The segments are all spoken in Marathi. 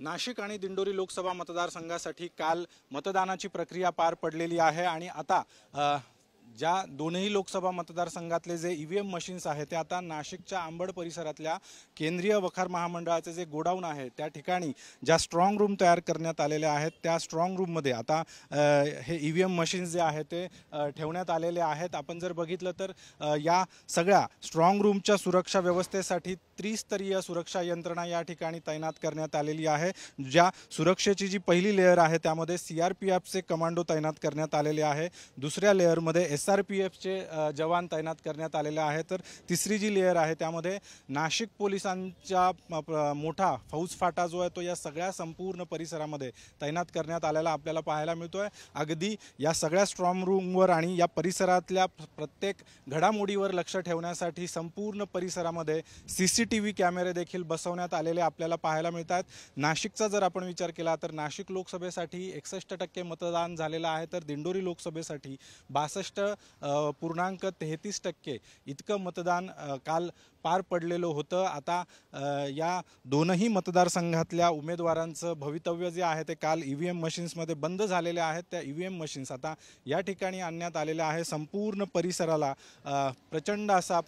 नाशिक आणि दिंडोरी लोकसभा मतदारसंघासाठी काल मतदानाची प्रक्रिया पार पडलेली आहे आणि आता ज्या दोनही लोकसभा मतदारसंघातले जे ईव्हीएम मशीन्स आहेत ते आता नाशिकच्या अंबड परिसरातल्या केंद्रीय वखार महामंडळाचे जे गोडाऊन आहे त्या ठिकाणी ज्या स्ट्रॉंग रूम तयार करण्यात आलेल्या आहेत त्या स्ट्रॉंग रूममध्ये आता हे ईव्हीएम मशीन्स जे आहेत ते ठेवण्यात आलेले आहेत। आपण जर बघितलं तर या सगळ्या स्ट्रॉंग रूमच्या सुरक्षा व्यवस्थेसाठी त्रिस्तरीय सुरक्षा यंत्रणा या ठिकाणी तैनात करण्यात आलेली आहे। ज्या सुरक्षेची जी पहिली लेयर आहे त्यामध्ये सीआरपीएफचे कमांडो तैनात करण्यात आलेले आहे, दुसऱ्या लेयरमध्ये एसआरपीएफचे जवान तैनात करण्यात आलेले आहे, तर तिसरी जी लेयर आहे त्यामध्ये नाशिक पोलिसांचा मोठा फौजफाटा जो आहे तो या सगळ्या संपूर्ण परिसरामध्ये तैनात करण्यात आलेला आपल्याला पाहायला मिळतोय। अगदी या सगळ्या स्ट्रॉंग रूमवर आणि या परिसरातल्या प्रत्येक घडामोडीवर लक्ष ठेवण्यासाठी संपूर्ण परिसरामध्ये सीसीटीव्ही कॅमेरे देखील बसवण्यात आलेले आपल्याला पाहायला मिळतात। नाशिकचा जर आपण विचार केला तर नाशिक लोकसभेसाठी 61% मतदान झालेलं आहे, तर दिंडोरी लोकसभेसाठी 62.33% इतकं मतदान काल पार पडलेलं होतं। आता या दोनही मतदारसंघातल्या उमेदवारांचं भवितव्य जे आहे ते काल ईव्हीएम मशीन्समध्ये बंद झालेले आहेत। त्या ईव्हीएम मशीन्स आता या ठिकाणी आणण्यात आलेल्या आहे। संपूर्ण परिसराला प्रचंड असा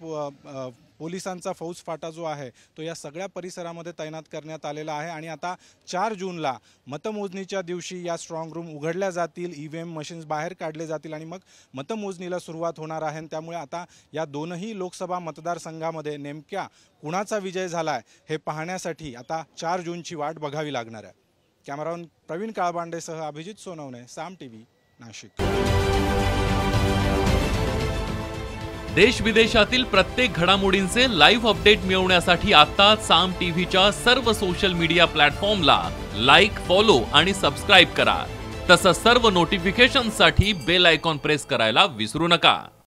पोलिसांचा फौजफाटा जो आहे तो या सगळ्या परिसरामध्ये तैनात करण्यात आलेला आहे आणि आता 4 जूनला मतमोजणीच्या दिवशी या स्ट्रॉंग रूम उघडल्या जातील, ईव्हीएम मशीन्स बाहेर काढले जातील आणि मग मतमोजणीला सुरुवात होणार आहे। त्यामुळे आता या दोनही लोकसभा मतदारसंघामध्ये नेमक्या कुणाचा विजय झालाय हे पाहण्यासाठी आता 4 जूनची वाट बघावी लागणार आहे। कॅमेरामन प्रवीण काळबांडेसह अभिजित सोनवणे, साम टीव्ही, नाशिक। देश विदेशातील प्रत्येक घडामोडींचे लाईव्ह अपडेट मिळवण्यासाठी आता साम टीव्हीच्या सर्व सोशल मीडिया प्लॅटफॉर्मला लाईक, फॉलो आणि सबस्क्राईब करा। तसंच सर्व नोटिफिकेशनसाठी बेल आयकॉन प्रेस करायला विसरू नका।